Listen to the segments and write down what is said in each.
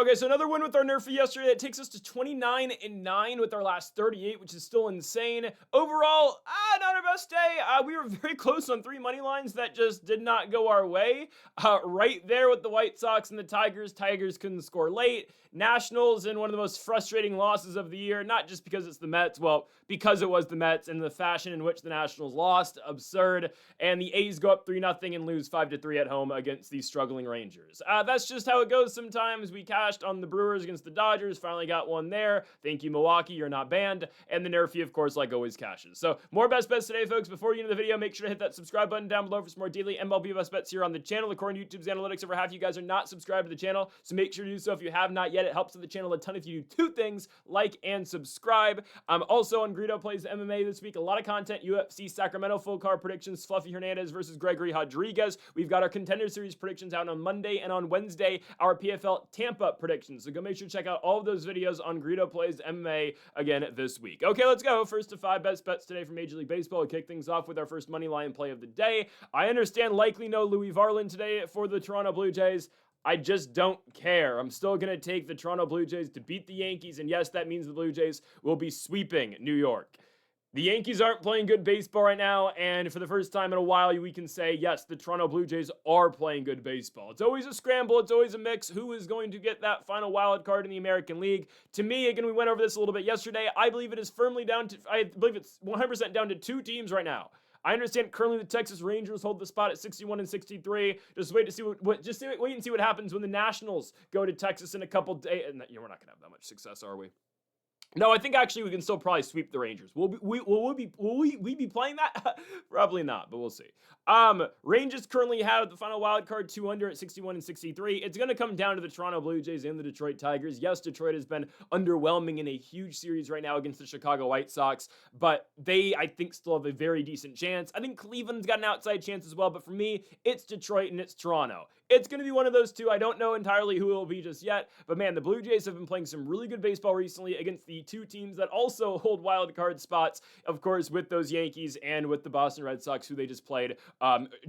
Okay, so another win with our Nrfi yesterday. It takes us to 29-9 with our last 38, which is still insane. Overall, not our best day. We were very close on 3 money lines that just did not go our way. Right there with the White Sox and the Tigers. Tigers couldn't score late. Nationals in one of the most frustrating losses of the year, not just because it's the Mets, well, because it was the Mets and the fashion in which the Nationals lost, absurd. And the A's go up 3-0 and lose 5-3 at home against these struggling Rangers. That's just how it goes sometimes. We cashed on the Brewers against the Dodgers, finally got one there. Thank you, Milwaukee, you're not banned. And the Nrfi, of course, like always, cashes. So more best bets today, folks. Before you end the video, make sure to hit that subscribe button down below for some more daily MLB Best Bets here on the channel. According to YouTube's analytics, over half of you guys are not subscribed to the channel, so make sure to do so if you have not yet. It helps the channel a ton if you do 2 things, like and subscribe. I'm also on Greedo Plays MMA this week. A lot of content, UFC Sacramento full card predictions, Fluffy Hernandez versus Gregory Rodriguez. We've got our Contender Series predictions out on Monday, and on Wednesday, our PFL Tampa predictions. So go make sure to check out all of those videos on Greedo Plays MMA again this week. Okay, let's go. First to 5 best bets today from Major League Baseball. We'll kick things off with our first money line play of the day. I understand likely no Louis Varland today for the Toronto Blue Jays. I just don't care. I'm still going to take the Toronto Blue Jays to beat the Yankees, and yes, that means the Blue Jays will be sweeping New York. The Yankees aren't playing good baseball right now, and for the first time in a while, we can say, yes, the Toronto Blue Jays are playing good baseball. It's always a scramble. It's always a mix. Who is going to get that final wild card in the American League? To me, again, we went over this a little bit yesterday. I believe it is firmly down to, I believe it's 100% down to 2 teams right now. I understand currently the Texas Rangers hold the spot at 61-63. Just wait to see wait and see what happens when the Nationals go to Texas in a couple days. We're not going to have that much success, are we? No, I think actually we can still probably sweep the Rangers. Will we be playing that? Probably not, but we'll see. Rangers currently have the final wild card 2 under at 61-63. It's going to come down to the Toronto Blue Jays and the Detroit Tigers. Yes, Detroit has been underwhelming in a huge series right now against the Chicago White Sox, but they, I think, still have a very decent chance. I think Cleveland's got an outside chance as well, but for me, it's Detroit and it's Toronto. It's going to be one of those two. I don't know entirely who it will be just yet, but man, the Blue Jays have been playing some really good baseball recently against the 2 teams that also hold wild card spots, of course, with those Yankees and with the Boston Red Sox, who they just played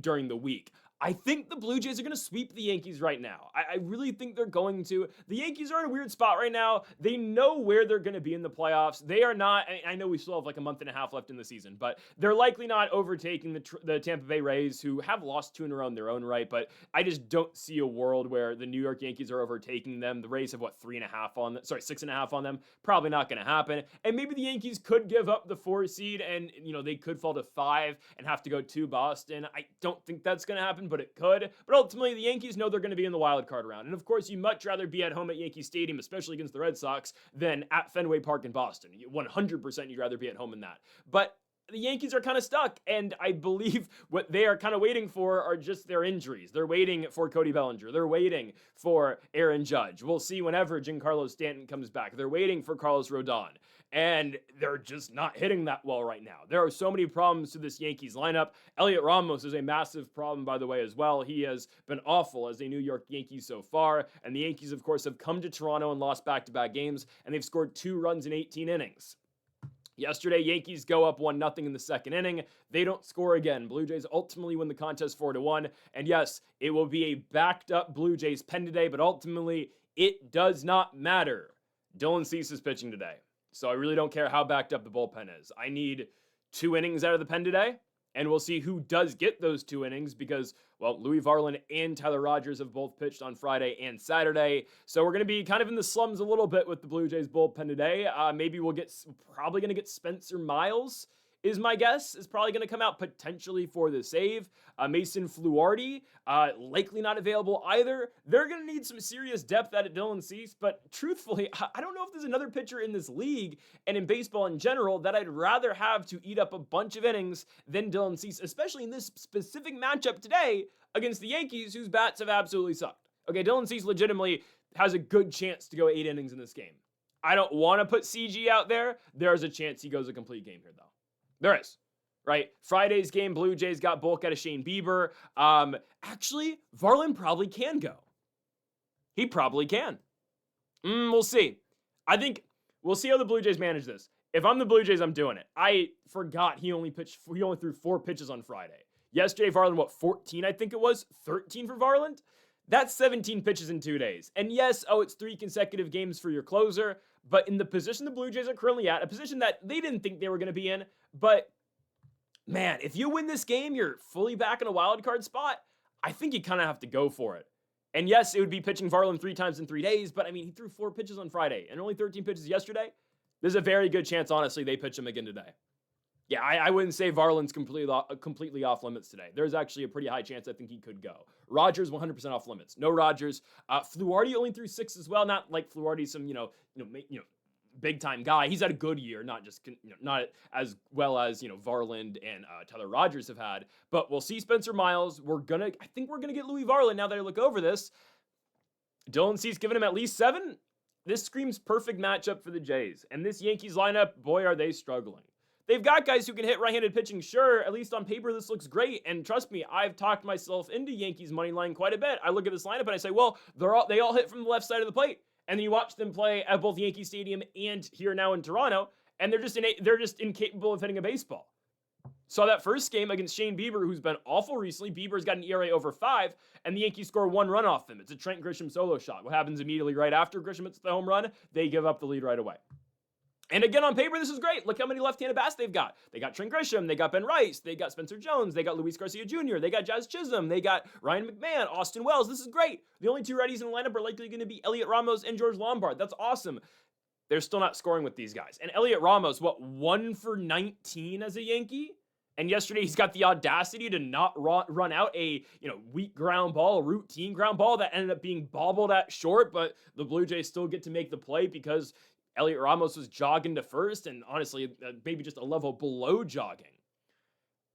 during the week. I think the Blue Jays are going to sweep the Yankees right now. I really think they're going to. The Yankees are in a weird spot right now. They know where they're going to be in the playoffs. They are not, I know we still have like a month and a half left in the season, but they're likely not overtaking the Tampa Bay Rays, who have lost 2 in a row in their own right, but I just don't see a world where the New York Yankees are overtaking them. The Rays have, 6.5 on them. Probably not going to happen. And maybe the Yankees could give up the 4 seed and, they could fall to 5 and have to go to Boston. I don't think that's going to happen, but it could. But ultimately, the Yankees know they're going to be in the wild card round. And of course, you'd much rather be at home at Yankee Stadium, especially against the Red Sox, than at Fenway Park in Boston. 100% you'd rather be at home in that. But the Yankees are kind of stuck, and I believe what they are kind of waiting for are just their injuries. They're waiting for Cody Bellinger. They're waiting for Aaron Judge. We'll see whenever Giancarlo Stanton comes back. They're waiting for Carlos Rodon, and they're just not hitting that well right now. There are so many problems to this Yankees lineup. Elliot Ramos is a massive problem, by the way, as well. He has been awful as a New York Yankee so far, and the Yankees, of course, have come to Toronto and lost back-to-back games, and they've scored 2 runs in 18 innings. Yesterday, Yankees go up 1-0 in the second inning. They don't score again. Blue Jays ultimately win the contest 4-1. And yes, it will be a backed-up Blue Jays pen today, but ultimately, it does not matter. Dylan Cease is pitching today, so I really don't care how backed up the bullpen is. I need 2 innings out of the pen today, and we'll see who does get those 2 innings because, well, Louis Varland and Tyler Rogers have both pitched on Friday and Saturday. So we're going to be kind of in the slums a little bit with the Blue Jays bullpen today. Maybe probably going to get Spencer Miles, is my guess, is probably going to come out potentially for the save. Mason Fluharty, likely not available either. They're going to need some serious depth out of Dylan Cease, but truthfully, I don't know if there's another pitcher in this league and in baseball in general that I'd rather have to eat up a bunch of innings than Dylan Cease, especially in this specific matchup today against the Yankees, whose bats have absolutely sucked. Okay, Dylan Cease legitimately has a good chance to go 8 innings in this game. I don't want to put CG out there. There's a chance he goes a complete game here, though. There is, right? Friday's game, Blue Jays got bulk out of Shane Bieber. Actually, Varland probably can go. He probably can. We'll see. I think we'll see how the Blue Jays manage this. If I'm the Blue Jays, I'm doing it. I forgot he only threw 4 pitches on Friday. Yesterday, Varland, 14, I think it was? 13 for Varland? That's 17 pitches in 2 days. And yes, it's 3 consecutive games for your closer, but in the position the Blue Jays are currently at, a position that they didn't think they were going to be in, but man, if you win this game, you're fully back in a wild card spot. I think you kind of have to go for it. And yes, it would be pitching Varland 3 times in 3 days, but I mean, he threw 4 pitches on Friday and only 13 pitches yesterday. There's a very good chance, honestly, they pitch him again today. Yeah, I wouldn't say Varland's completely off limits today. There's actually a pretty high chance I think he could go. Rogers 100% off limits. No Rogers. Fluharty only threw 6 as well. Not like Fluharty's some big time guy. He's had a good year, not just not as well as Varland and Tyler Rogers have had. But we'll see Spencer Miles. I think we're gonna get Louis Varland now that I look over this. Dylan Cease giving him at least 7. This screams perfect matchup for the Jays. And this Yankees lineup, boy, are they struggling. They've got guys who can hit right-handed pitching, sure. At least on paper, this looks great. And trust me, I've talked myself into Yankees money line quite a bit. I look at this lineup and I say, well, they all hit from the left side of the plate. And then you watch them play at both Yankee Stadium and here now in Toronto, and they're just incapable of hitting a baseball. Saw that first game against Shane Bieber, who's been awful recently. Bieber's got an ERA over 5, and the Yankees score 1 run off him. It's a Trent Grisham solo shot. What happens immediately right after Grisham hits the home run? They give up the lead right away. And again, on paper, this is great. Look how many left-handed bats they've got. They got Trent Grisham, they got Ben Rice, they got Spencer Jones, they got Luis Garcia Jr., they got Jazz Chisholm, they got Ryan McMahon, Austin Wells. This is great. The only 2 righties in the lineup are likely going to be Elliot Ramos and George Lombard. That's awesome. They're still not scoring with these guys. And Elliot Ramos, 1 for 19 as a Yankee? And yesterday, he's got the audacity to not run out a weak ground ball, a routine ground ball that ended up being bobbled at short, but the Blue Jays still get to make the play because Elliot Ramos was jogging to first, and honestly, maybe just a level below jogging.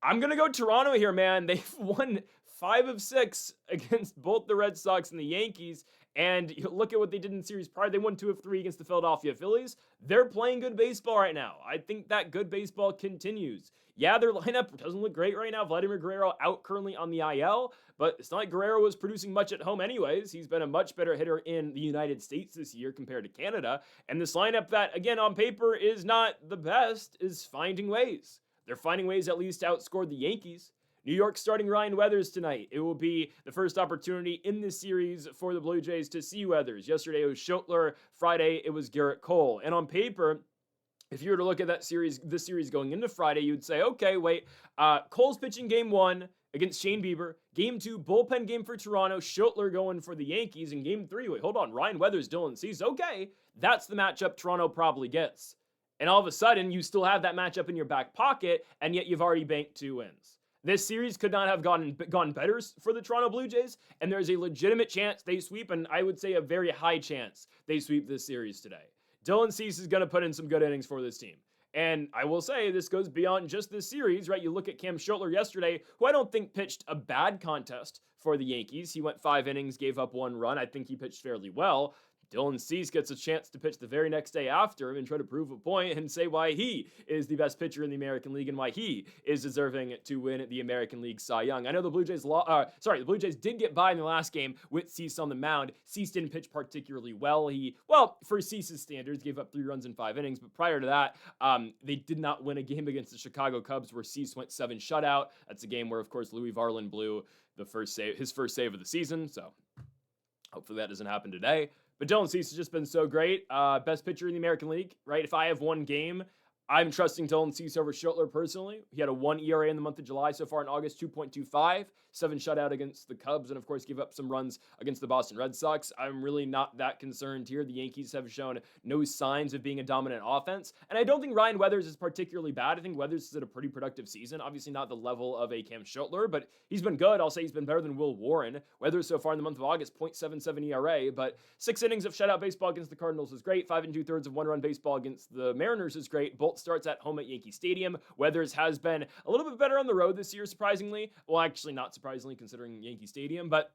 I'm going to go Toronto here, man. They've won 5 of 6 against both the Red Sox and the Yankees, and you look at what they did in series prior. They won 2 of 3 against the Philadelphia Phillies. They're playing good baseball right now. I think that good baseball continues. Yeah, their lineup doesn't look great right now. Vladimir Guerrero out currently on the IL, but it's not like Guerrero was producing much at home anyways. He's been a much better hitter in the United States this year compared to Canada. And this lineup that, again, on paper is not the best, is finding ways. They're finding ways at least to outscore the Yankees. New York starting Ryan Weathers tonight. It will be the first opportunity in this series for the Blue Jays to see Weathers. Yesterday it was Schultler. Friday it was Garrett Cole. And on paper, if you were to look at this series going into Friday, you'd say, okay, wait, Cole's pitching game 1 against Shane Bieber. Game 2, bullpen game for Toronto. Schultler going for the Yankees. In game 3, wait, hold on, Ryan Weathers, Dylan Cease. Okay, that's the matchup Toronto probably gets. And all of a sudden, you still have that matchup in your back pocket, and yet you've already banked 2 wins. This series could not have gone better for the Toronto Blue Jays, and there's a legitimate chance they sweep, and I would say a very high chance they sweep this series today. Dylan Cease is going to put in some good innings for this team. And I will say this goes beyond just this series, right? You look at Cam Schultler yesterday, who I don't think pitched a bad contest for the Yankees. He went 5 innings, gave up 1 run. I think he pitched fairly well. Dylan Cease gets a chance to pitch the very next day after him and try to prove a point and say why he is the best pitcher in the American League and why he is deserving to win the American League Cy Young. I know the Blue Jays the Blue Jays did get by in the last game with Cease on the mound. Cease didn't pitch particularly well. For Cease's standards, gave up 3 runs in 5 innings, but prior to that, they did not win a game against the Chicago Cubs where Cease went 7 shutout. That's a game where, of course, Louis Varland blew his first save of the season, so hopefully that doesn't happen today. But Dylan Cease has just been so great. Best pitcher in the American League, right? If I have one game, I'm trusting Dylan Cease over Schultler personally. He had a 1 ERA in the month of July. So far in August, 2.25, 7 shutout against the Cubs, and of course give up some runs against the Boston Red Sox. I'm really not that concerned here. The Yankees have shown no signs of being a dominant offense, and I don't think Ryan Weathers is particularly bad. I think Weathers is at a pretty productive season. Obviously not the level of a Cam Schultler, but he's been good. I'll say he's been better than Will Warren. Weathers so far in the month of August, 0.77 ERA, but 6 innings of shutout baseball against the Cardinals is great. 5 2/3 of 1-run baseball against the Mariners is great. Bolt starts at home at Yankee Stadium. Weathers has been a little bit better on the road this year, surprisingly. Well, actually not surprisingly considering Yankee Stadium, but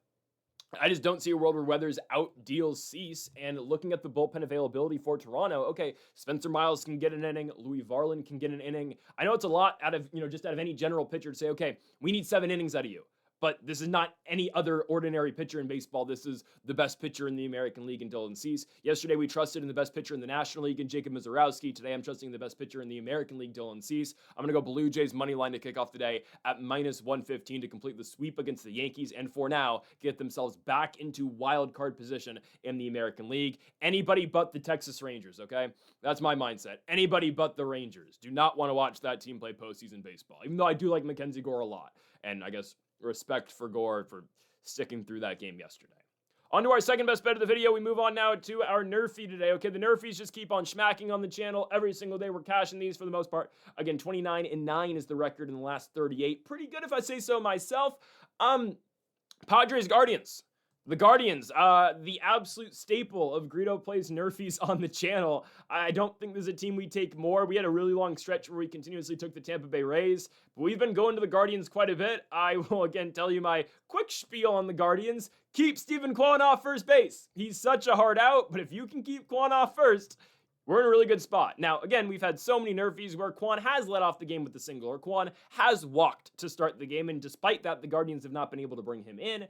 I just don't see a world where Weathers outdeals Cease. And looking at the bullpen availability for Toronto, okay, Spencer Miles can get an inning, Louis Varland can get an inning. I know it's a lot out of any general pitcher to say, okay, we need 7 innings out of you. But this is not any other ordinary pitcher in baseball. This is the best pitcher in the American League in Dylan Cease. Yesterday, we trusted in the best pitcher in the National League in Jacob Misiorowski. Today, I'm trusting the best pitcher in the American League, Dylan Cease. I'm going to go Blue Jays money line to kick off the day at -115 to complete the sweep against the Yankees, and for now, get themselves back into wild card position in the American League. Anybody but the Texas Rangers, okay? That's my mindset. Anybody but the Rangers. Do not want to watch that team play postseason baseball, even though I do like Mackenzie Gore a lot. And I guess respect for Gore for sticking through that game yesterday. On to our second best bet of the video. We move on now to our Nrfi today. Okay, the Nrfis just keep on smacking on the channel every single day. We're cashing these for the most part. Again, 29-9 is the record in the last 38. Pretty good if I say so myself. Padres Guardians. The Guardians, the absolute staple of Greedo plays Nrfis on the channel. I don't think there's a team we take more. We had a really long stretch where we continuously took the Tampa Bay Rays, but we've been going to the Guardians quite a bit. I will again tell you my quick spiel on the Guardians. Keep Steven Kwan off first base. He's such a hard out, but if you can keep Kwan off first, we're in a really good spot. Now, again, we've had so many Nrfis where Kwan has led off the game with the single, or Kwan has walked to start the game, and despite that, the Guardians have not been able to bring him in.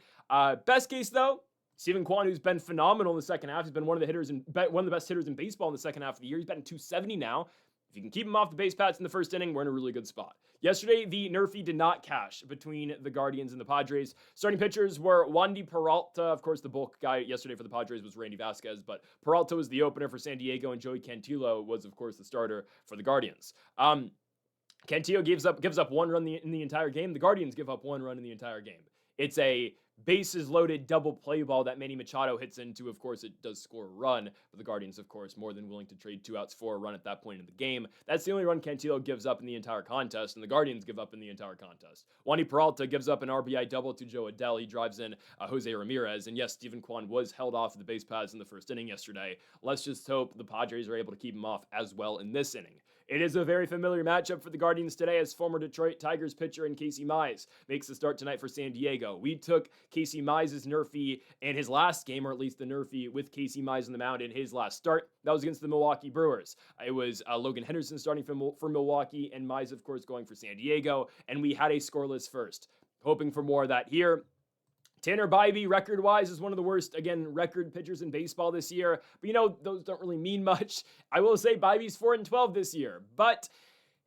Best case, though, Steven Kwan, who's been phenomenal in the second half. He's been one of the best hitters in baseball in the second half of the year. He's batting .270 now. If you can keep him off the base paths in the first inning, we're in a really good spot. Yesterday, the Nrfi did not cash between the Guardians and the Padres. Starting pitchers were Wandy Peralta. Of course, the bulk guy yesterday for the Padres was Randy Vasquez, but Peralta was the opener for San Diego, and Joey Cantillo was, of course, the starter for the Guardians. Cantillo gives up one run in the entire game. The Guardians give up one run in the entire game. It's a bases loaded double play ball that Manny Machado hits into. Of course, it does score a run, but the Guardians, of course, more than willing to trade 2 outs for a run at that point in the game. That's the only run Cantillo gives up in the entire contest, and the Guardians give up in the entire contest. Wandy Peralta gives up an RBI double to Joe Adell. He drives in Jose Ramirez, and yes, Steven Kwan was held off the base paths in the first inning yesterday. Let's just hope the Padres are able to keep him off as well in this inning. It is a very familiar matchup for the Guardians today as former Detroit Tigers pitcher and Casey Mize makes the start tonight for San Diego. We took Casey Mize's Nrfi in his last game, or at least the Nrfi with Casey Mize on the mound in his last start. That was against the Milwaukee Brewers. It was Logan Henderson starting for Milwaukee and Mize, of course, going for San Diego, and we had a scoreless first. Hoping for more of that here. Tanner Bybee, record-wise, is one of the worst, again, record pitchers in baseball this year. But, those don't really mean much. I will say Bybee's 4-12 this year. But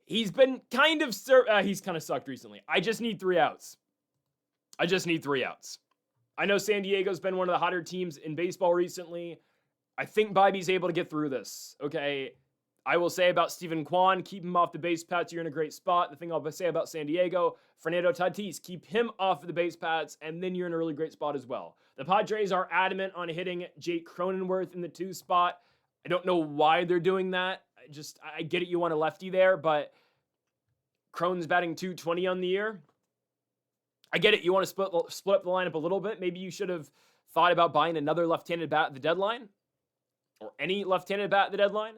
he's been kind of sucked recently. I just need 3 outs. I know San Diego's been one of the hotter teams in baseball recently. I think Bybee's able to get through this, okay? I will say about Steven Kwan, keep him off the base paths, you're in a great spot. The thing I'll say about San Diego, Fernando Tatis, keep him off of the base paths, and then you're in a really great spot as well. The Padres are adamant on hitting Jake Cronenworth in the 2 spot. I don't know why they're doing that. I get it, you want a lefty there, but Cronen's batting .220 on the year. I get it, you want to split up the lineup a little bit. Maybe you should have thought about buying another left-handed bat at the deadline, or any left-handed bat at the deadline.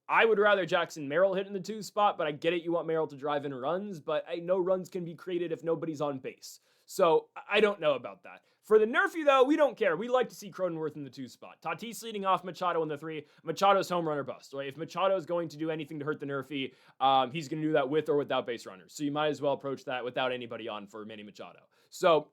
I would rather Jackson Merrill hit in the 2 spot, but I get it. You want Merrill to drive in runs, but I know runs can be created if nobody's on base. So I don't know about that. For the Nrfi, though, we don't care. We like to see Cronenworth in the 2 spot. Tatis leading off Machado in the 3. Machado's home run or bust. Right? If Machado is going to do anything to hurt the Nrfi, he's going to do that with or without base runners. So you might as well approach that without anybody on for Manny Machado. So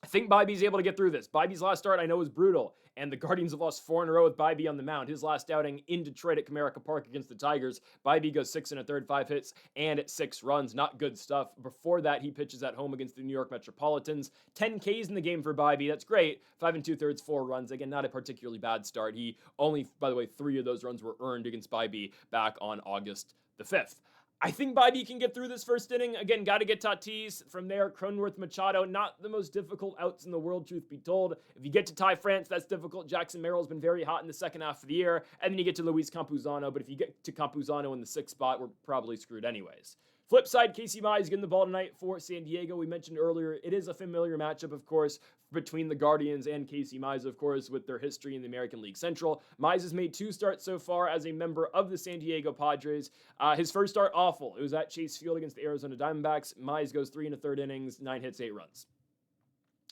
I think Bybee's able to get through this. Bybee's last start I know was brutal, and the Guardians have lost 4 in a row with Bybee on the mound. His last outing in Detroit at Comerica Park against the Tigers, Bybee goes 6 1/3, 5 hits, and 6 runs. Not good stuff. Before that, he pitches at home against the New York Metropolitans. 10 Ks in the game for Bybee. That's great. 5 2/3, 4 runs. Again, not a particularly bad start. He only, by the way, 3 of those runs were earned against Bybee back on August the 5th. I think Bybee can get through this first inning. Again, got to get Tatis. From there, Cronenworth, Machado, not the most difficult outs in the world, truth be told. If you get to Ty France, that's difficult. Jackson Merrill's been very hot in the second half of the year. And then you get to Luis Campuzano. But if you get to Campuzano in the 6th spot, we're probably screwed anyways. Flip side, Casey Mize getting the ball tonight for San Diego. We mentioned earlier, it is a familiar matchup, of course, between the Guardians and Casey Mize, of course, with their history in the American League Central. Mize has made 2 starts so far as a member of the San Diego Padres. His first start, awful. It was at Chase Field against the Arizona Diamondbacks. Mize goes 3 1/3 innings, 9 hits, 8 runs.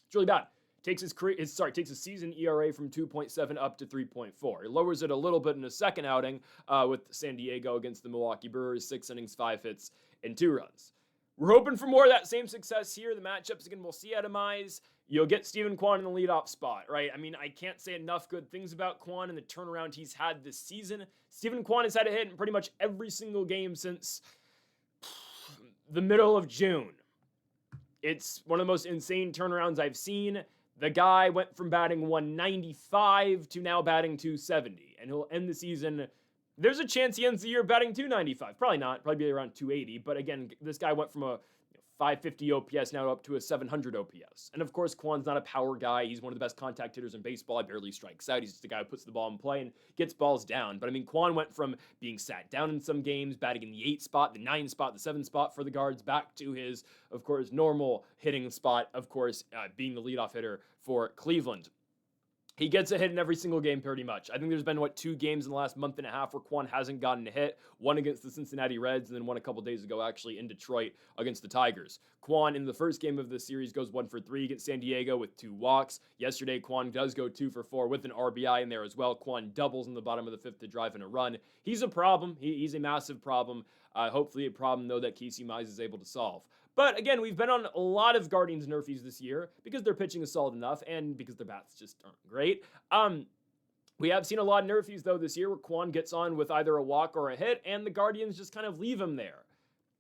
It's really bad. Takes his season ERA from 2.7 up to 3.4. He lowers it a little bit in his second outing with San Diego against the Milwaukee Brewers, 6 innings, 5 hits, and 2 runs. we're hoping for more of that same success here. The matchups, again, we'll see out of Mize. You'll get Steven Kwan in the leadoff spot, right? I mean, I can't say enough good things about Kwan and the turnaround he's had this season. Steven Kwan has had a hit in pretty much every single game since the middle of June. It's one of the most insane turnarounds I've seen. The guy went from batting 195 to now batting 270, and he'll end the season. There's a chance he ends the year batting 295. Probably not. Probably be around 280. But again, this guy went from a 550 OPS now up to a 700 OPS. And of course, Kwan's not a power guy. He's one of the best contact hitters in baseball. He barely strikes out. He's just a guy who puts the ball in play and gets balls down. But I mean, Kwan went from being sat down in some games, batting in the 8 spot, the 9 spot, the 7 spot for the guards, back to his, of course, normal hitting spot, of course, being the leadoff hitter for Cleveland. He gets a hit in every single game pretty much. I think there's been, 2 games in the last month and a half where Kwan hasn't gotten a hit. One against the Cincinnati Reds and then one a couple days ago actually in Detroit against the Tigers. Kwan in the first game of the series goes 1 for 3 against San Diego with 2 walks. Yesterday, Kwan does go 2 for 4 with an RBI in there as well. Kwan doubles in the bottom of the 5th to drive in a run. He's a problem. He's a massive problem. Hopefully a problem, though, that Casey Mize is able to solve. But again, we've been on a lot of Guardians Nrfis this year because their pitching is solid enough and because their bats just aren't great. We have seen a lot of Nrfis, though, this year where Kwan gets on with either a walk or a hit, and the Guardians just kind of leave him there.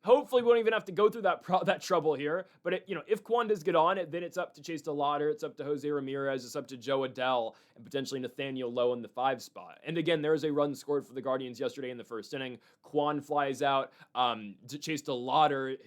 Hopefully, we won't even have to go through that trouble here. But if Kwan does get on it, then it's up to Chase DeLauder, it's up to Jose Ramirez, it's up to Joe Adell, and potentially Nathaniel Lowe in the 5 spot. And again, there is a run scored for the Guardians yesterday in the first inning. Kwan flies out. Chase DeLauder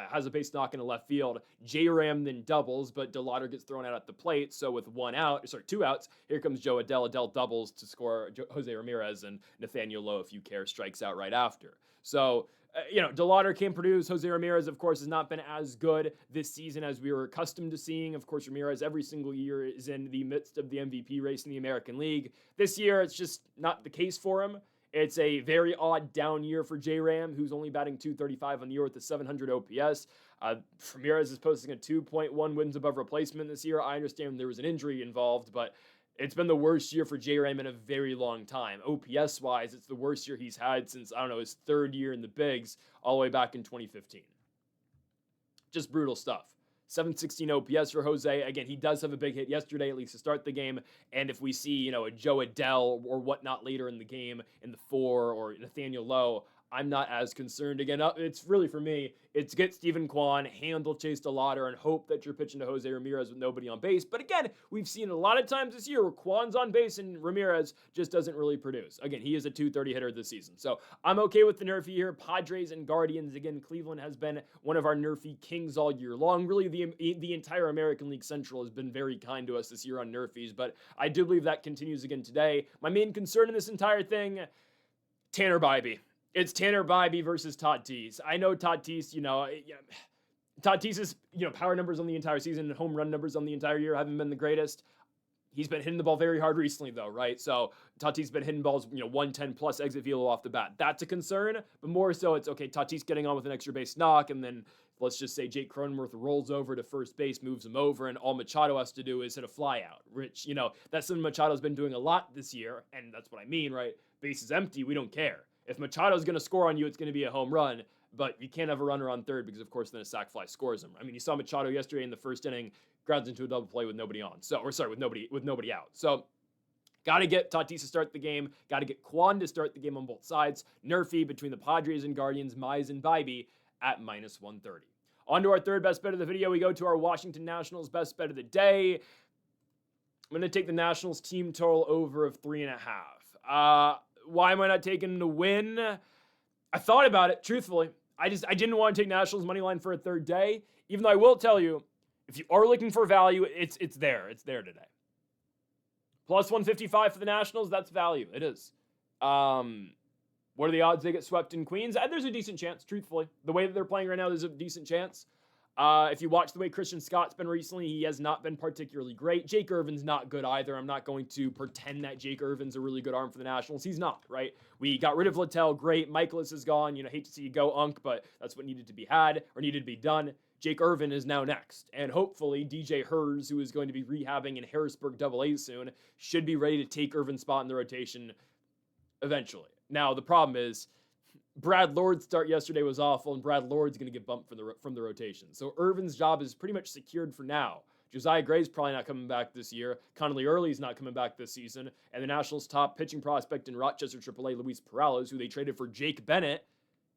has a base knock into left field. J-Ram then doubles, but DeLauder gets thrown out at the plate. So with 2 outs, here comes Joe Adell. Adell doubles to score Jose Ramirez, and Nathaniel Lowe, if you care, strikes out right after. So DeLauder can produce. Jose Ramirez, of course, has not been as good this season as we were accustomed to seeing. Of course, Ramirez every single year is in the midst of the MVP race in the American League. This year, it's just not the case for him. It's a very odd down year for J-Ram, who's only batting 235 on the year with a 700 OPS. Ramirez is posting a 2.1 wins above replacement this year. I understand there was an injury involved, but it's been the worst year for J-Ram in a very long time. OPS-wise, it's the worst year he's had since, his 3rd year in the bigs, all the way back in 2015. Just brutal stuff. 716 OPS for Jose. Again, he does have a big hit yesterday, at least to start the game. And if we see, a Joe Adell or whatnot later in the game in the 4 or Nathaniel Lowe, I'm not as concerned. Again, it's really, for me, it's get Steven Kwan, handle Chase DeLauder, and hope that you're pitching to Jose Ramirez with nobody on base. But again, we've seen a lot of times this year where Kwan's on base and Ramirez just doesn't really produce. Again, he is a 230 hitter this season. So I'm okay with the Nrfi here. Padres and Guardians. Again, Cleveland has been one of our Nrfi kings all year long. Really, the entire American League Central has been very kind to us this year on Nrfis, but I do believe that continues again today. My main concern in this entire thing, Tanner Bybee. It's Tanner Bybee versus Tatis. I know Tatis, Tatis's, power numbers on the entire season and home run numbers on the entire year haven't been the greatest. He's been hitting the ball very hard recently, though, right? So Tatis been hitting balls, 110 plus exit velo off the bat. That's a concern, but more so it's, okay, Tatis getting on with an extra base knock, and then let's just say Jake Cronenworth rolls over to first base, moves him over, and all Machado has to do is hit a fly out. Which, that's something Machado's been doing a lot this year, and that's what I mean, right? Base is empty, we don't care. If Machado's going to score on you, it's going to be a home run, but you can't have a runner on third because, of course, then a sac fly scores him. I mean, you saw Machado yesterday in the first inning, grounds into a double play with nobody on. With nobody out. So, got to get Tatis to start the game. Got to get Kwan to start the game on both sides. Nrfi between the Padres and Guardians, Mize and Bybee at -130. On to our third best bet of the video. We go to our Washington Nationals best bet of the day. I'm going to take the Nationals team total over of 3.5. Why am I not taking the win? I thought about it, truthfully. I didn't want to take Nationals money line for a third day, even though I will tell you, if you are looking for value, it's there. It's there today. Plus 155 for the Nationals, that's value. It is. What are the odds they get swept in Queens? There's a decent chance, truthfully. The way that they're playing right now, there's a decent chance. If you watch the way Christian Scott's been recently, he has not been particularly great. Jake Irvin's not good either. I'm not going to pretend that Jake Irvin's a really good arm for the Nationals. He's not, right? We got rid of Littell, great. Michaelis is gone. Hate to see you go, Unk, but that's what needed to be had or needed to be done. Jake Irvin is now next. And hopefully DJ Hers, who is going to be rehabbing in Harrisburg AA soon, should be ready to take Irvin's spot in the rotation eventually. Now, the problem is Brad Lord's start yesterday was awful, and Brad Lord's going to get bumped from the rotation. So Irvin's job is pretty much secured for now. Josiah Gray's probably not coming back this year. Connolly Early's not coming back this season. And the Nationals' top pitching prospect in Rochester AAA, Luis Perales, who they traded for Jake Bennett,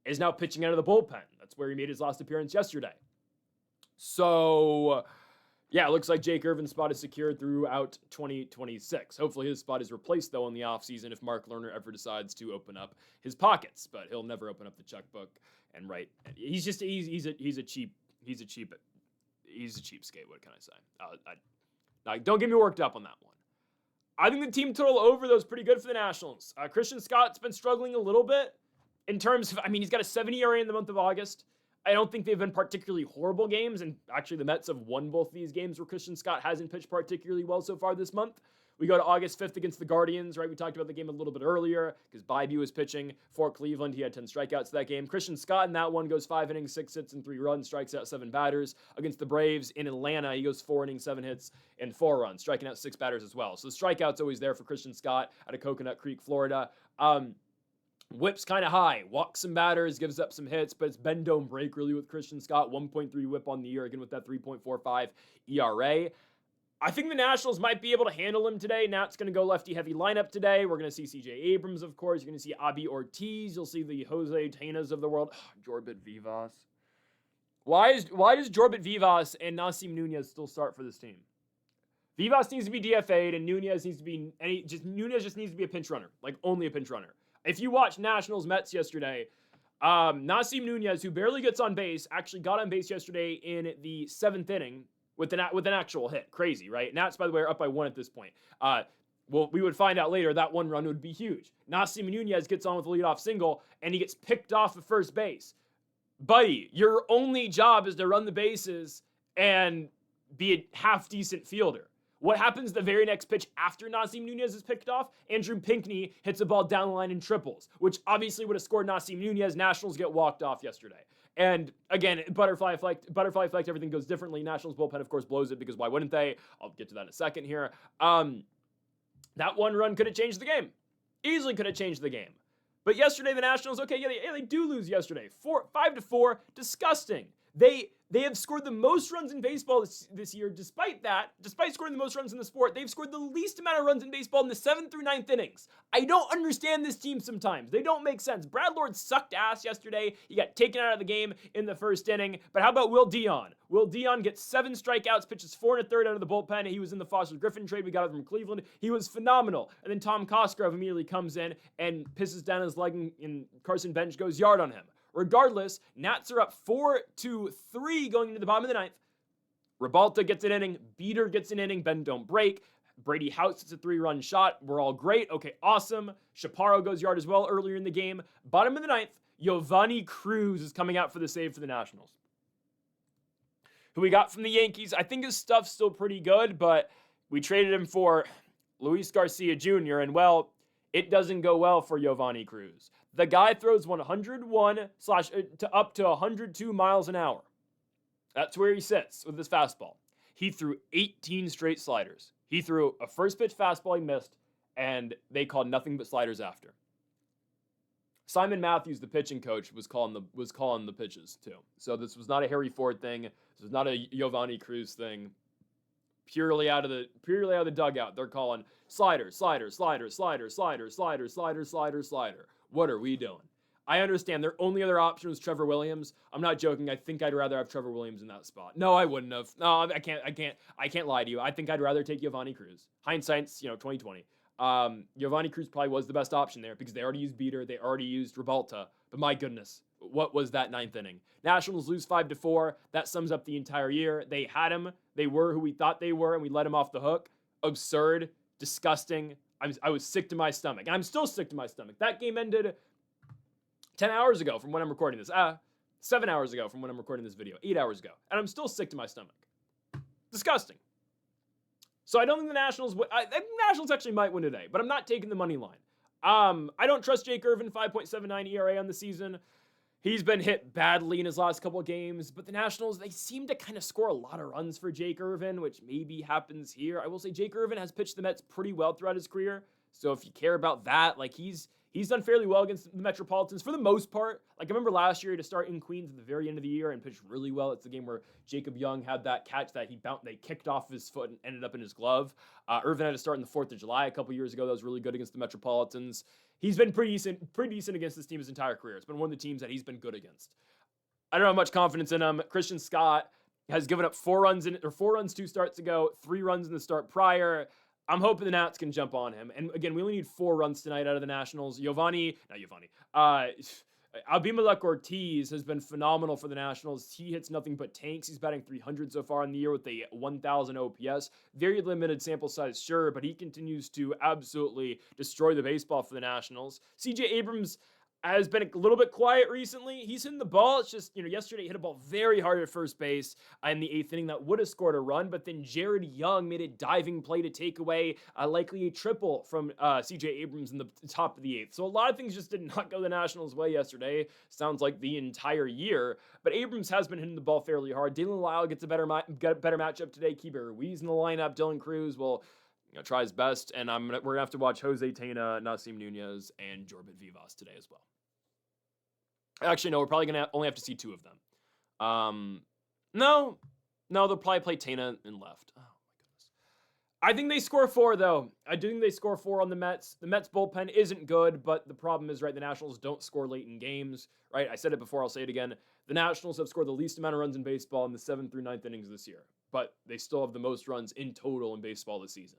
is now pitching out of the bullpen. That's where he made his last appearance yesterday. So, yeah, it looks like Jake Irvin's spot is secured throughout 2026. Hopefully his spot is replaced, though, in the offseason if Mark Lerner ever decides to open up his pockets. But he'll never open up the checkbook and write. He's a cheapskate. What can I say? Don't get me worked up on that one. I think the team total over, though, is pretty good for the Nationals. Christian Scott's been struggling a little bit in terms of, he's got a 70 ERA in the month of August. I don't think they've been particularly horrible games, and actually the Mets have won both of these games where Christian Scott hasn't pitched particularly well so far this month. We go to August 5th against the Guardians, right? We talked about the game a little bit earlier because Bybee was pitching for Cleveland. He had 10 strikeouts that game. Christian Scott in that one goes 5 innings, 6 hits, and 3 runs, strikes out 7 batters. Against the Braves in Atlanta, he goes 4 innings, 7 hits, and 4 runs, striking out 6 batters as well. So the strikeout's always there for Christian Scott out of Coconut Creek, Florida. Whip's kind of high, walks some batters, gives up some hits, but it's bend don't break really with Christian Scott. 1.3 whip on the year, again with that 3.45 ERA. I think the Nationals might be able to handle him today. Nat's going to go lefty-heavy lineup today. We're going to see C.J. Abrams, of course. You're going to see Abby Ortiz. You'll see the Jose Tenas of the world. Jorbit Vivas. Why does Jorbit Vivas and Nasim Nunez still start for this team? Vivas needs to be DFA'd, and Nunez needs to be Nunez just needs to be a pinch runner, like only a pinch runner. If you watch Nationals Mets yesterday, Nasim Nunez, who barely gets on base, actually got on base yesterday in the 7th inning with an actual hit. Crazy, right? Nats, by the way, are up by 1 at this point. Well, we would find out later that 1 run would be huge. Nasim Nunez gets on with a leadoff single, and he gets picked off at first base. Buddy, your only job is to run the bases and be a half-decent fielder. What happens the very next pitch after Nasim Nunez is picked off? Andrew Pinckney hits a ball down the line in triples, which obviously would have scored Nasim Nunez. Nationals get walked off yesterday. And again, butterfly effect, everything goes differently. Nationals bullpen, of course, blows it because why wouldn't they? I'll get to that in a second here. That 1 run could have changed the game. Easily could have changed the game. But yesterday, the Nationals, they do lose yesterday. 5-4, disgusting. They have scored the most runs in baseball this year. Despite scoring the most runs in the sport, they've scored the least amount of runs in baseball in the 7th through 9th innings. I don't understand this team sometimes. They don't make sense. Brad Lord sucked ass yesterday. He got taken out of the game in the 1st inning. But how about Will Dion? Will Dion gets 7 strikeouts, pitches 4 1/3 out of the bullpen. He was in the Foster Griffin trade we got from Cleveland. He was phenomenal. And then Tom Cosgrove immediately comes in and pisses down his leg, and Carson Bench goes yard on him. Regardless, Nats are up 4-3 going into the bottom of the 9th. Ribalta gets an inning. Beater gets an inning. Bend don't break. Brady House hits a 3-run shot. We're all great. Okay, awesome. Chaparro goes yard as well earlier in the game. Bottom of the 9th, Giovanni Cruz is coming out for the save for the Nationals. Who we got from the Yankees, I think his stuff's still pretty good, but we traded him for Luis Garcia Jr., and well, it doesn't go well for Giovanni Cruz. The guy throws 101 to up to 102 miles an hour. That's where he sits with his fastball. He threw 18 straight sliders. He threw a first pitch fastball he missed, and they called nothing but sliders after. Simon Matthews, the pitching coach, was calling the pitches too. So this was not a Harry Ford thing. This was not a Giovanni Cruz thing. Purely out of the dugout, they're calling slider, slider, slider, slider, slider, slider, slider, slider, slider. What are we doing? I understand their only other option was Trevor Williams. I'm not joking. I think I'd rather have Trevor Williams in that spot. No, I wouldn't have. No, I can't lie to you. I think I'd rather take Giovanni Cruz. Hindsight's, 2020. Giovanni Cruz probably was the best option there because they already used Beater, they already used Ribalta. But my goodness, what was that 9th inning? Nationals lose 5-4. That sums up the entire year. They had him. They were who we thought they were, and we let him off the hook. Absurd, disgusting. I was sick to my stomach. And I'm still sick to my stomach. That game ended 10 hours ago from when I'm recording this. 7 hours ago from when I'm recording this video. 8 hours ago. And I'm still sick to my stomach. Disgusting. So I don't think the Nationals... I think the Nationals actually might win today, but I'm not taking the money line. I don't trust Jake Irvin, 5.79 ERA on the season. He's been hit badly in his last couple of games, but the Nationals, they seem to kind of score a lot of runs for Jake Irvin, which maybe happens here. I will say Jake Irvin has pitched the Mets pretty well throughout his career, so if you care about that, like he's He's done fairly well against the Metropolitans for the most part. Like, I remember last year to start in Queens at the very end of the year and pitched really well. It's the game where Jacob Young had that catch that they kicked off his foot and ended up in his glove. Irvin had to start in the 4th of July a couple years ago. That was really good against the Metropolitans. He's been pretty decent against this team his entire career. It's been one of the teams that he's been good against. I don't have much confidence in him. Christian Scott has given up 4 runs 2 starts ago, 3 runs in the start prior. I'm hoping the Nats can jump on him. And again, we only need 4 runs tonight out of the Nationals. Abimelec Ortiz has been phenomenal for the Nationals. He hits nothing but tanks. He's batting 300 so far in the year with a 1,000 OPS. Very limited sample size, sure, but he continues to absolutely destroy the baseball for the Nationals. CJ Abrams has been a little bit quiet recently. He's hitting the ball. It's just, yesterday he hit a ball very hard at first base in the 8th inning that would have scored a run, but then Jared Young made a diving play to take away likely a triple from CJ Abrams in the top of the 8th. So a lot of things just did not go the Nationals' way yesterday. Sounds like the entire year, but Abrams has been hitting the ball fairly hard. Dylan Lyle gets a better matchup today. Keeper Ruiz in the lineup. Dylan Cruz will try his best, and we're gonna have to watch Jose Tena, Nasim Nunez, and Jorbit Vivas today as well. Actually, no, we're probably gonna only have to see 2 of them. No, they'll probably play Tena in left. Oh my goodness. I think they score 4 though. I do think they score 4 on the Mets. The Mets bullpen isn't good, but the problem is, right, the Nationals don't score late in games, right? I said it before, I'll say it again. The Nationals have scored the least amount of runs in baseball in the 7th through 9th innings this year, but they still have the most runs in total in baseball this season.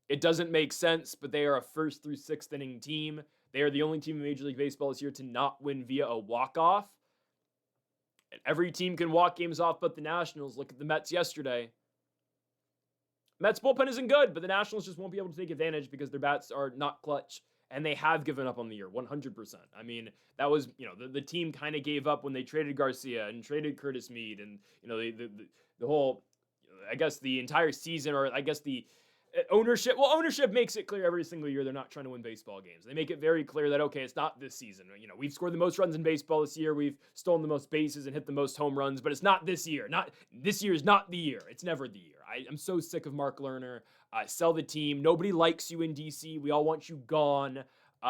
It doesn't make sense, but they are a 1st through 6th inning team. They are the only team in Major League Baseball this year to not win via a walk-off. And every team can walk games off but the Nationals. Look at the Mets yesterday. Mets bullpen isn't good, but the Nationals just won't be able to take advantage because their bats are not clutch. And they have given up on the year, 100%. I mean, that was, the team kind of gave up when they traded Garcia and traded Curtis Mead. And, the whole, I guess the entire season, or I guess the ownership makes it clear every single year they're not trying to win baseball games. They make it very clear that, okay, it's not this season. We've scored the most runs in baseball this year. We've stolen the most bases and hit the most home runs, but it's not this year. This year is not the year. It's never the year. I'm so sick of Mark Lerner. Sell the team. Nobody likes you in DC. We all want you gone. We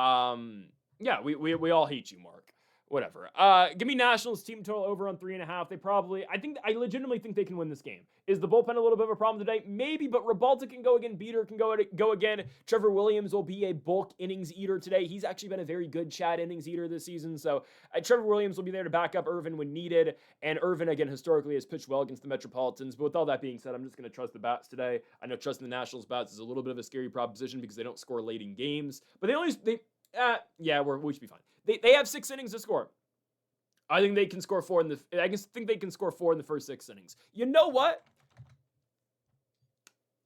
all hate you, Mark. Whatever. Give me Nationals team total over on 3.5. I legitimately think they can win this game. Is the bullpen a little bit of a problem today? Maybe, but Ribalta can go again. Beater can go again. Trevor Williams will be a bulk innings eater today. He's actually been a very good Chad innings eater this season. So Trevor Williams will be there to back up Irvin when needed. And Irvin, again, historically has pitched well against the Metropolitans. But with all that being said, I'm just going to trust the bats today. I know trusting the Nationals bats is a little bit of a scary proposition because they don't score late in games. But we should be fine. They have 6 innings to score. I think they can score 4 in the first 6 innings. You know what?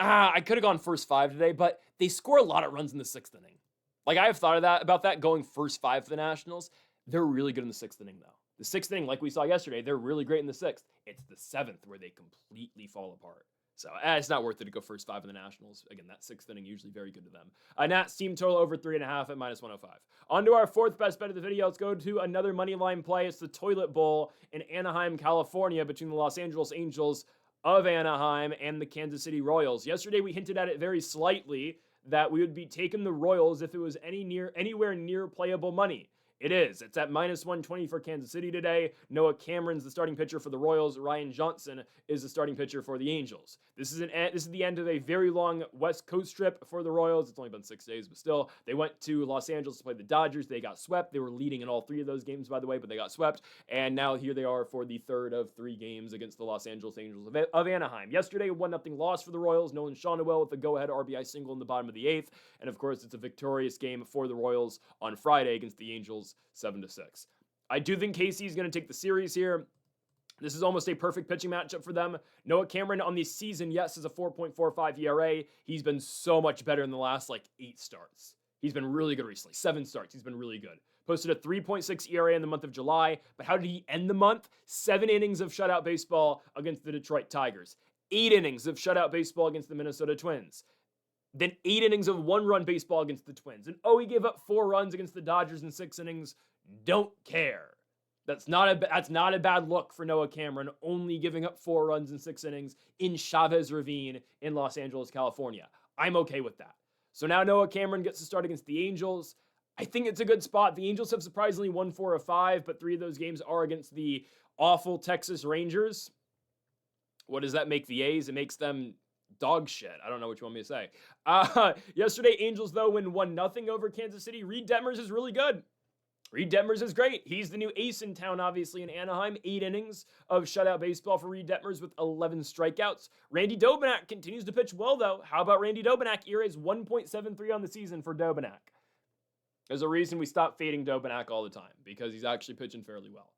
I could have gone first 5 today, but they score a lot of runs in the 6th inning. Like, I have thought about that going first 5 for the Nationals. They're really good in the 6th inning, though. The 6th inning, like we saw yesterday, they're really great in the 6th. It's the 7th where they completely fall apart. So it's not worth it to go first 5 in the Nationals. Again, that 6th inning usually very good to them. Nats team total over 3.5 at -105. On to our 4th best bet of the video. Let's go to another money line play. It's the Toilet Bowl in Anaheim, California, between the Los Angeles Angels of Anaheim and the Kansas City Royals. Yesterday, we hinted at it very slightly that we would be taking the Royals if it was anywhere near playable money. It is. It's at -120 for Kansas City today. Noah Cameron's the starting pitcher for the Royals. Ryan Johnson is the starting pitcher for the Angels. This is the end of a very long West Coast trip for the Royals. It's only been 6 days, but still. They went to Los Angeles to play the Dodgers. They got swept. They were leading in all 3 of those games, by the way, but they got swept. And now here they are for the 3rd of 3 games against the Los Angeles Angels of Anaheim. Yesterday, a 1-0 loss for the Royals. Nolan Shawnuel with a go-ahead RBI single in the bottom of the 8th. And, of course, it's a victorious game for the Royals on Friday against the Angels, 7-6. I do think KC is going to take the series here. This is almost a perfect pitching matchup for them. Noah Cameron on the season, yes, is a 4.45 ERA. He's been so much better in the last 8 starts. He's been really good recently. 7 starts. He's been really good. Posted a 3.6 ERA in the month of July. But how did he end the month? 7 innings of shutout baseball against the Detroit Tigers. 8 innings of shutout baseball against the Minnesota Twins. Then 8 innings of 1-run baseball against the Twins. And he gave up 4 runs against the Dodgers in 6 innings. Don't care. That's not a bad look for Noah Cameron, only giving up 4 runs in 6 innings in Chavez Ravine in Los Angeles, California. I'm okay with that. So now Noah Cameron gets to start against the Angels. I think it's a good spot. The Angels have surprisingly won 4 of 5, but 3 of those games are against the awful Texas Rangers. What does that make the A's? It makes them dog shit. I don't know what you want me to say. Yesterday, Angels, though, win 1-0 over Kansas City. Reed Detmers is really good. Reed Detmers is great. He's the new ace in town, obviously, in Anaheim. 8 innings of shutout baseball for Reed Detmers with 11 strikeouts. Randy Dobnak continues to pitch well, though. How about Randy Dobnak? ERA is 1.73 on the season for Dobnak. There's a reason we stop fading Dobnak all the time, because he's actually pitching fairly well.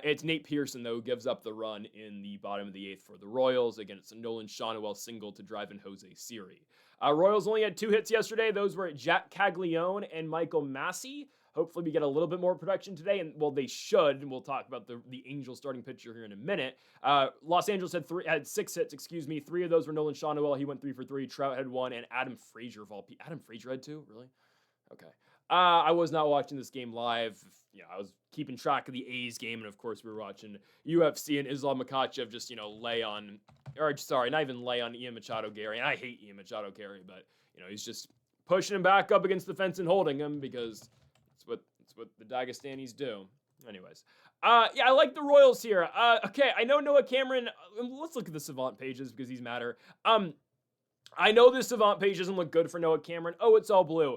It's Nate Pearson, though, who gives up the run in the bottom of the 8th for the Royals against a Nolan Shawnuel single to drive in Jose Siri. Royals only had 2 hits yesterday. Those were Jack Caglione and Michael Massey. Hopefully we get a little bit more production today, and well, they should, and we'll talk about the Angels starting pitcher here in a minute. Los Angeles had 6 hits, 3 of those were Nolan Shawnuel. He went 3 for 3. Trout had 1, and Adam Frazier Adam Frazier had 2? Really? Okay. I was not watching this game live. I was keeping track of the A's game, and of course we were watching UFC and Islam Makhachev just, lay on, or sorry, not even lay on Ian Machado Gary. And I hate Ian Machado Gary, but, he's just pushing him back up against the fence and holding him because it's what the Dagestanis do. Anyways, I like the Royals here. Okay, I know Noah Cameron. Let's look at the Savant pages because these matter. I know the Savant page doesn't look good for Noah Cameron. Oh, it's all blue.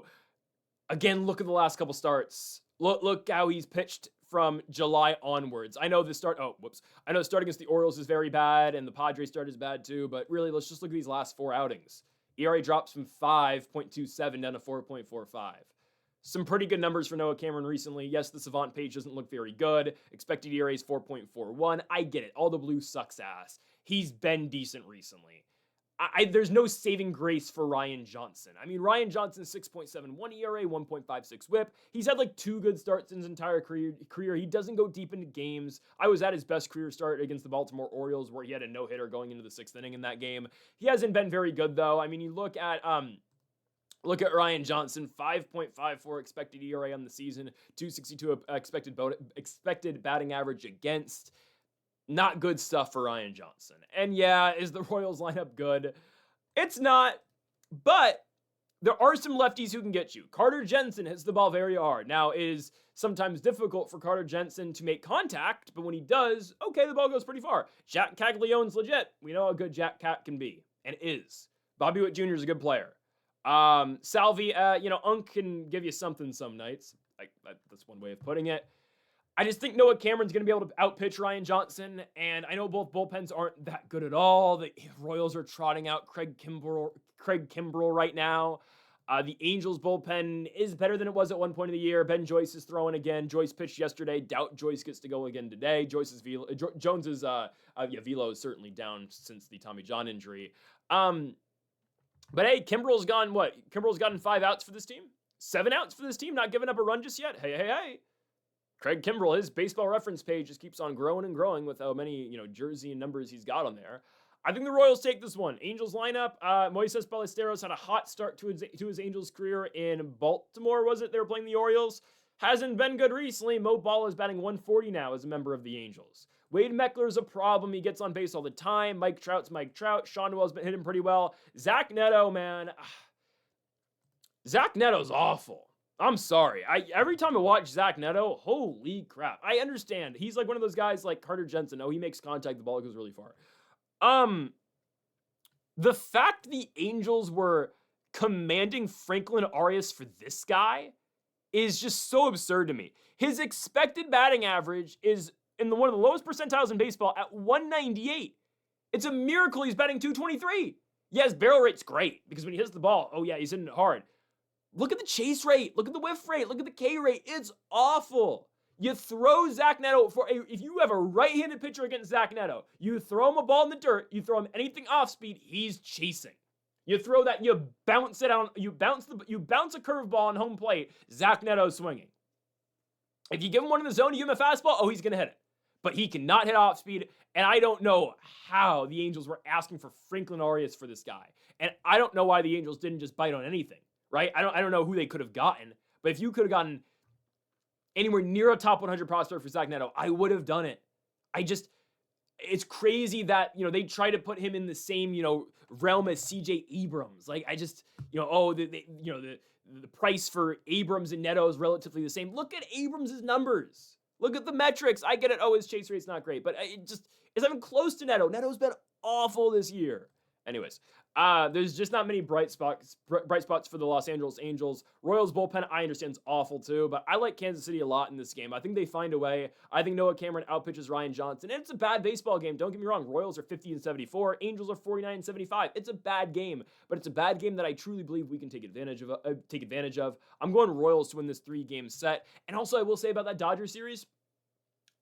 Again, look at the last couple starts. Look how he's pitched from July onwards. I know the start. I know the start against the Orioles is very bad, and the Padres start is bad too. But really, let's just look at these last 4 outings. ERA drops from 5.27 down to 4.45. Some pretty good numbers for Noah Cameron recently. Yes, the Savant page doesn't look very good. Expected ERA is 4.41. I get it. All the blue sucks ass. He's been decent recently. There's no saving grace for Ryan Johnson. I mean, Ryan Johnson's 6.71 ERA, 1.56 whip. He's had like 2 good starts in his entire career. He doesn't go deep into games. I was at his best career start against the Baltimore Orioles where he had a no-hitter going into the 6th inning in that game. He hasn't been very good though. I mean, you look at Ryan Johnson, 5.54 expected ERA on the season, 262 expected batting average against. Not good stuff for Ryan Johnson. And yeah, is the Royals lineup good? It's not, but there are some lefties who can get you. Carter Jensen hits the ball very hard. Now, it is sometimes difficult for Carter Jensen to make contact, but when he does, okay, the ball goes pretty far. Jack Caglione's legit. We know how good Jack Cat can be, and is. Bobby Witt Jr. is a good player. Salvi, Unk can give you something some nights. That's one way of putting it. I just think Noah Cameron's going to be able to outpitch Ryan Johnson, and I know both bullpens aren't that good at all. The Royals are trotting out Craig Kimbrell right now. The Angels bullpen is better than it was at one point of the year. Ben Joyce is throwing again. Joyce pitched yesterday. Doubt Joyce gets to go again today. Jones's velo is certainly down since the Tommy John injury. But hey, Kimbrell's gotten 5 outs for this team. 7 outs for this team, not giving up a run just yet. Hey. Craig Kimbrell, his baseball reference page just keeps on growing and growing with how many, jersey and numbers he's got on there. I think the Royals take this one. Angels lineup, Moises Ballesteros had a hot start to his Angels career in Baltimore, was it? They were playing the Orioles. Hasn't been good recently. Mo Ball is batting 140 now as a member of the Angels. Wade Meckler's a problem. He gets on base all the time. Mike Trout's Mike Trout. Sean Wells been hitting pretty well. Zach Neto, man. Zach Neto's awful. I'm sorry. Every time I watch Zach Neto, holy crap. I understand. He's like one of those guys like Carter Jensen. Oh, he makes contact. The ball goes really far. The fact the Angels were commanding Franklin Arias for this guy is just so absurd to me. His expected batting average is in one of the lowest percentiles in baseball at 198. It's a miracle he's batting 223. Yeah, his barrel rate's great because when he hits the ball, oh yeah, he's hitting it hard. Look at the chase rate. Look at the whiff rate. Look at the K rate. It's awful. You throw Zach Neto if you have a right-handed pitcher against Zach Neto, you throw him a ball in the dirt, you throw him anything off speed, he's chasing. You throw that, you bounce it out, you bounce a curveball on home plate, Zach Neto's swinging. If you give him one in the zone, you give him a fastball, oh, he's going to hit it. But he cannot hit off speed, and I don't know how the Angels were asking for Franklin Arias for this guy. And I don't know why the Angels didn't just bite on anything. Right? I don't know who they could have gotten, but if you could have gotten anywhere near a top 100 prospect for Zach Neto, I would have done it. It's crazy that, they try to put him in the same, realm as CJ Abrams. Like, the the price for Abrams and Neto is relatively the same. Look at Abrams' numbers. Look at the metrics. I get it. Oh, his chase rate's not great, but it's not even close to Neto. Neto's been awful this year. Anyways, there's just not many bright spots for the Los Angeles Angels. Royals bullpen, I understand, is awful too, but I like Kansas City a lot in this game. I think they find a way. I think Noah Cameron outpitches Ryan Johnson, and it's a bad baseball game. Don't get me wrong. Royals are 50-74. Angels are 49-75. It's a bad game, but it's a bad game that I truly believe we can take advantage of. I'm going Royals to win this 3-game set. And also, I will say about that Dodgers series,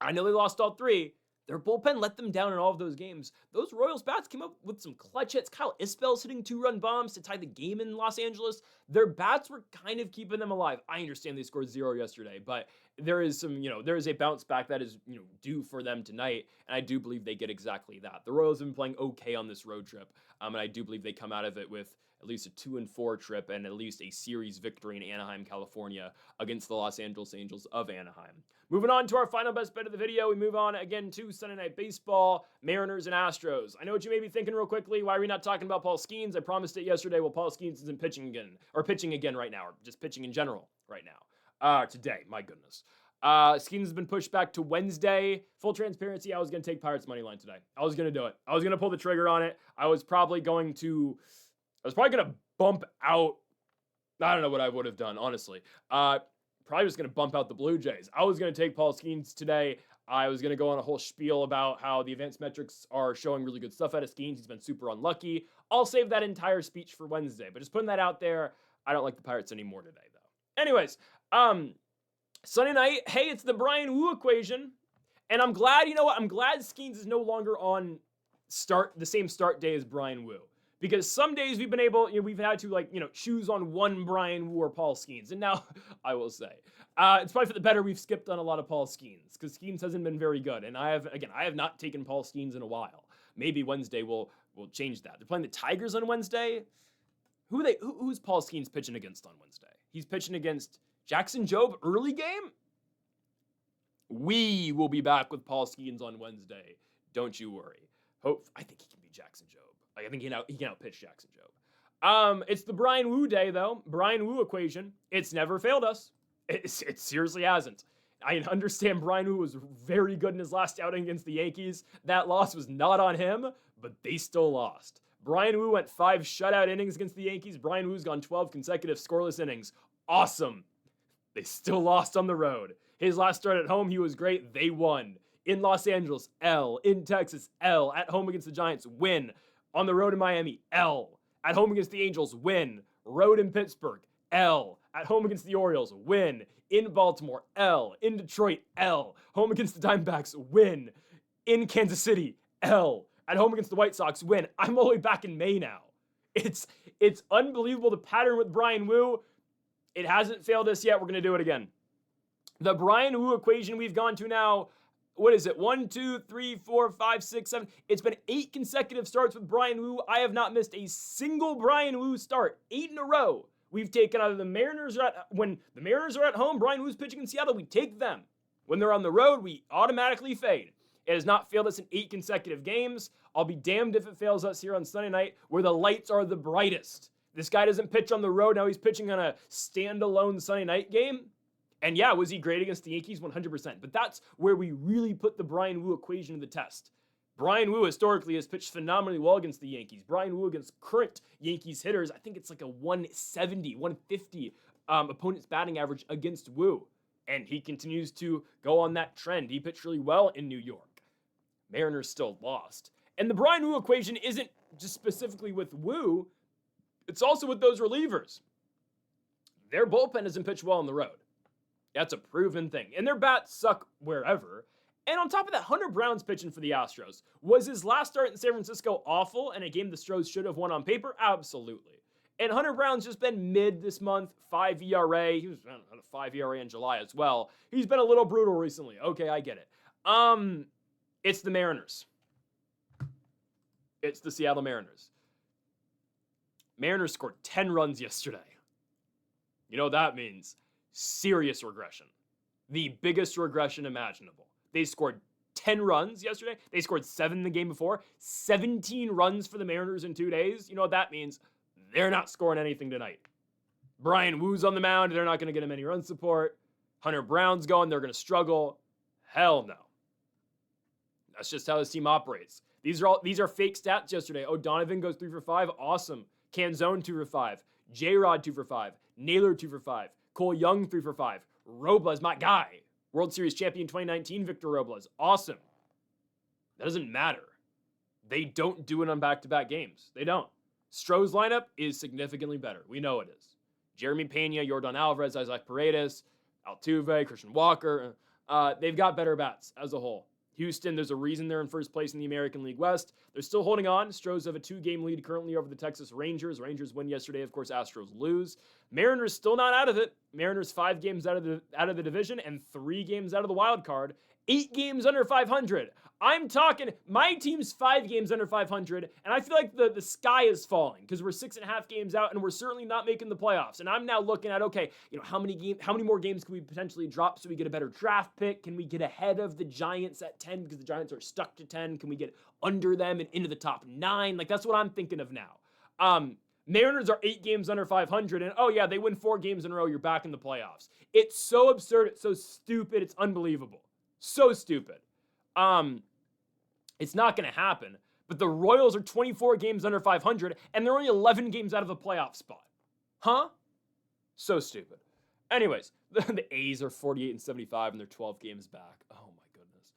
I know they lost all 3. Their bullpen let them down in all of those games. Those Royals bats came up with some clutch hits. Kyle Isbell's hitting 2-run bombs to tie the game in Los Angeles. Their bats were kind of keeping them alive. I understand they scored 0 yesterday, but there is a bounce back that is, due for them tonight, and I do believe they get exactly that. The Royals have been playing okay on this road trip, and I do believe they come out of it with at least a 2-4 trip and at least a series victory in Anaheim, California against the Los Angeles Angels of Anaheim. Moving on to our final best bet of the video, we move on again to Sunday Night Baseball, Mariners and Astros. I know what you may be thinking real quickly. Why are we not talking about Paul Skeens? I promised it yesterday. Well, Paul Skeens isn't pitching again right now, or just pitching in general right now. Today, my goodness. Skeens has been pushed back to Wednesday. Full transparency, I was going to take Pirates money line today. I was going to do it. I was going to pull the trigger on it. I was probably going to bump out. I don't know what I would have done, honestly. Probably just going to bump out the Blue Jays. I was going to take Paul Skeens today. I was going to go on a whole spiel about how the advanced metrics are showing really good stuff out of Skeens. He's been super unlucky. I'll save that entire speech for Wednesday, but just putting that out there, I don't like the Pirates anymore today, though. Anyways, Sunday night, hey, it's the Bryan Woo Equation, and I'm glad, I'm glad Skeens is no longer on the same start day as Bryan Woo. Because some days we've had to choose on one Bryan Woo or Paul Skeens. And now, I will say, it's probably for the better we've skipped on a lot of Paul Skeens. Because Skeens hasn't been very good. And I have not taken Paul Skeens in a while. Maybe Wednesday we'll change that. They're playing the Tigers on Wednesday. Who's Paul Skeens pitching against on Wednesday? He's pitching against Jackson Jobe early game? We will be back with Paul Skeens on Wednesday. Don't you worry. I think he can beat Jackson Jobe. I think he can outpitch Jackson Jobe. It's the Bryan Woo day, though. Bryan Woo Equation. It's never failed us. It seriously hasn't. I understand Bryan Woo was very good in his last outing against the Yankees. That loss was not on him, but they still lost. Bryan Woo went 5 shutout innings against the Yankees. Bryan Woo's gone 12 consecutive scoreless innings. Awesome. They still lost on the road. His last start at home, he was great. They won. In Los Angeles, L. In Texas, L. At home against the Giants, win. On the road in Miami, L. At home against the Angels, win. Road in Pittsburgh, L. At home against the Orioles, win. In Baltimore, L. In Detroit, L. Home against the Diamondbacks, win. In Kansas City, L. At home against the White Sox, win. I'm all the way back in May now. It's unbelievable, the pattern with Bryan Woo. It hasn't failed us yet. We're going to do it again. The Bryan Woo Equation we've gone to now, what is it? 1, 2, 3, 4, 5, 6, 7. It's been 8 consecutive starts with Bryan Woo. I have not missed a single Bryan Woo start. 8 in a row. We've taken either when the Mariners are at home, Bryan Woo's pitching in Seattle, we take them. When they're on the road, we automatically fade. It has not failed us in 8 consecutive games. I'll be damned if it fails us here on Sunday night where the lights are the brightest. This guy doesn't pitch on the road. Now he's pitching on a standalone Sunday night game. And yeah, was he great against the Yankees? 100%. But that's where we really put the Bryan Woo Equation to the test. Bryan Woo historically has pitched phenomenally well against the Yankees. Bryan Woo against current Yankees hitters, I think it's like a 170, 150 opponent's batting average against Woo. And he continues to go on that trend. He pitched really well in New York. Mariners still lost. And the Bryan Woo Equation isn't just specifically with Woo. It's also with those relievers. Their bullpen doesn't pitch well on the road. That's a proven thing. And their bats suck wherever. And on top of that, Hunter Brown's pitching for the Astros. Was his last start in San Francisco awful and a game the Astros should have won on paper? Absolutely. And Hunter Brown's just been mid this month, 5 ERA. He was on a 5 ERA in July as well. He's been a little brutal recently. Okay, I get it. It's the Mariners. It's the Seattle Mariners. Mariners scored 10 runs yesterday. You know what that means? Serious regression. The biggest regression imaginable. They scored 10 runs yesterday. They scored 7 the game before. 17 runs for the Mariners in 2 days. You know what that means? They're not scoring anything tonight. Bryan Woo's on the mound. They're not going to get him any run support. Hunter Brown's going. They're going to struggle. Hell no. That's just how this team operates. These are fake stats yesterday. O'Donovan goes 3 for 5. Awesome. Canzone 2 for 5. J-Rod 2 for 5. Naylor 2 for 5. Cole Young 3 for 5. Robles, my guy. World Series champion 2019, Victor Robles. Awesome. That doesn't matter. They don't do it on back-to-back games. They don't. Stroh's lineup is significantly better. We know it is. Jeremy Pena, Yordan Alvarez, Isaac Paredes, Altuve, Christian Walker. They've got better bats as a whole. Houston, there's a reason they're in first place in the American League West. They're still holding on. Astros have a 2-game lead currently over the Texas Rangers. Rangers win yesterday. Of course, Astros lose. Mariners still not out of it. Mariners 5 games out of the division and 3 games out of the wild card. 8 games under 500. I'm talking, my team's 5 games under 500, and I feel like the sky is falling because we're 6.5 games out, and we're certainly not making the playoffs. And I'm now looking at, okay, how many more games can we potentially drop so we get a better draft pick? Can we get ahead of the Giants at 10 because the Giants are stuck to 10? Can we get under them and into the top 9? Like, that's what I'm thinking of now. Mariners are 8 games under 500, and oh yeah, they win 4 games in a row, you're back in the playoffs. It's so absurd, it's so stupid, it's unbelievable. So stupid. It's not going to happen. But the Royals are 24 games under 500, and they're only 11 games out of a playoff spot. Huh? So stupid. Anyways, the A's are 48-75, and they're 12 games back. Oh, my goodness.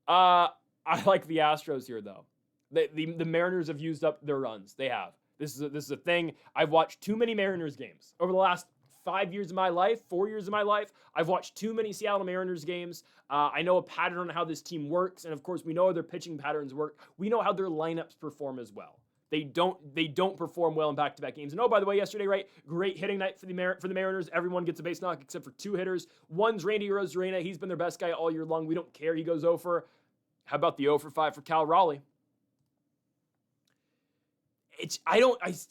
I like the Astros here, though. The Mariners have used up their runs. They have. This is a thing. I've watched too many Mariners games over the last 5 years of my life, 4 years of my life. I've watched too many Seattle Mariners games. I know a pattern on how this team works, and of course, we know how their pitching patterns work. We know how their lineups perform as well. They don't perform well in back-to-back games. And oh, by the way, yesterday, right, great hitting night for the Mariners. Everyone gets a base knock except for 2 hitters. One's Randy Arozarena. He's been their best guy all year long. We don't care. He goes 0 for. How about the 0 for 5 for Cal Raleigh?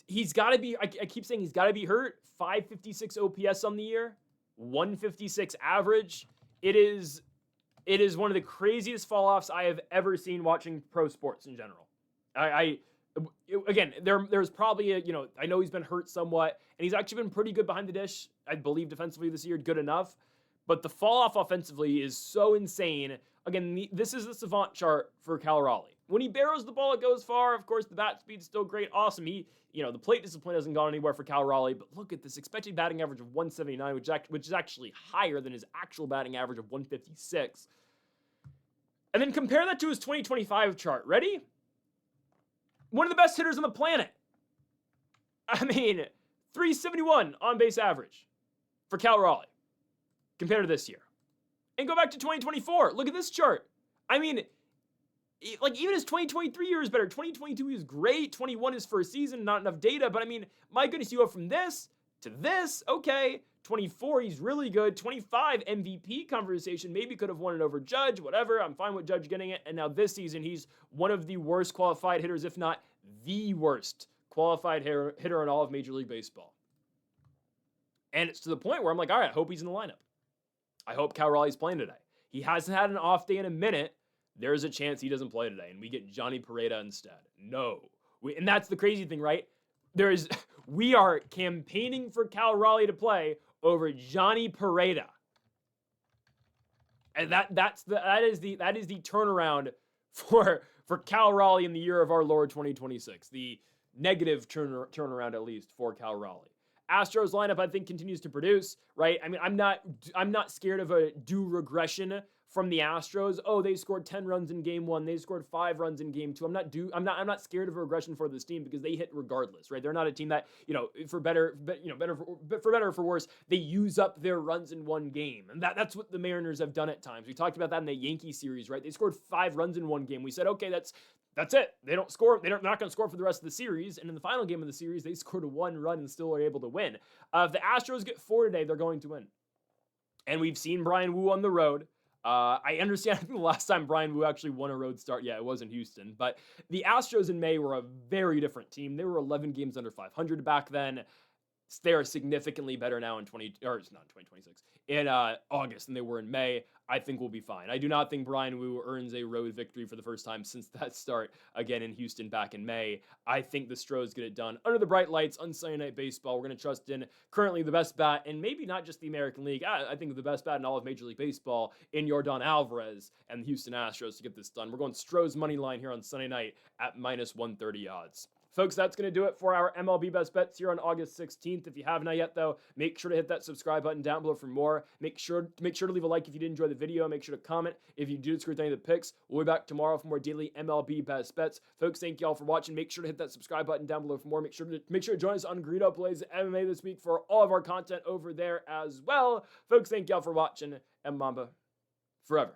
He's got to be, I keep saying he's got to be hurt. 556 OPS on the year, 156 average. It is one of the craziest fall-offs I have ever seen watching pro sports in general. Again, there's probably I know he's been hurt somewhat, and he's actually been pretty good behind the dish. I believe defensively this year, good enough. But the fall-off offensively is so insane. Again, this is the savant chart for Cal Raleigh. When he barrels the ball, it goes far. Of course, the bat speed's still great. Awesome. The plate discipline hasn't gone anywhere for Cal Raleigh, but look at this expected batting average of 179, which is actually higher than his actual batting average of 156. And then compare that to his 2025 chart. Ready? One of the best hitters on the planet. I mean, 371 on base average for Cal Raleigh compared to this year. And go back to 2024. Look at this chart. I mean, like, even his 2023 year is better. 2022 is great. 21 is first season, not enough data. But I mean, my goodness, you go from this to this. Okay. 24, he's really good. 25, MVP conversation. Maybe could have won it over Judge, whatever. I'm fine with Judge getting it. And now this season, he's one of the worst qualified hitters, if not the worst qualified hitter in all of Major League Baseball. And it's to the point where I'm like, all right, I hope he's in the lineup. I hope Cal Raleigh's playing today. He hasn't had an off day in a minute. There's a chance he doesn't play today, and we get Johnny Pereda instead. No. And that's the crazy thing, right? We are campaigning for Cal Raleigh to play over Johnny Pereda. And that is the turnaround for Cal Raleigh in the year of our Lord 2026. The negative turnaround, at least, for Cal Raleigh. Astros lineup, I think, continues to produce, right? I mean, I'm not scared of a due regression from the Astros. Oh, they scored 10 runs in game 1. They scored 5 runs in game 2. I'm not scared of a regression for this team because they hit regardless, right? They're not a team that, for better or for worse, they use up their runs in one game. And that's what the Mariners have done at times. We talked about that in the Yankee series, right? They scored 5 runs in one game. We said, okay, that's it. They don't score. They're not going to score for the rest of the series. And in the final game of the series, they scored 1 run and still are able to win. If the Astros get 4 today, they're going to win. And we've seen Bryan Woo on the road. I understand, I think the last time Bryan Woo actually won a road start, it was in Houston. But the Astros in May were a very different team. They were 11 games under 500 back then. they are significantly better now in 2026 in August than they were in May. I think we'll be fine. I do not think Bryan Woo earns a road victory for the first time since that start again in Houston back in May. I think the Stros get it done under the bright lights on Sunday Night Baseball. We're going to trust in currently the best bat, and maybe not just the American League. I think the best bat in all of Major League Baseball in Yordan Alvarez and the Houston Astros to get this done. We're going Stros money line here on Sunday night at minus 130 odds. Folks, that's going to do it for our MLB Best Bets here on August 16th. If you have not yet, though, make sure to hit that subscribe button down below for more. Make sure to leave a like if you did enjoy the video. Make sure to comment if you do disagree with any of the picks. We'll be back tomorrow for more daily MLB Best Bets. Folks, thank you all for watching. Make sure to hit that subscribe button down below for more. Make sure to join us on Greedo Plays MMA this week for all of our content over there as well. Folks, thank you all for watching, and Mamba forever.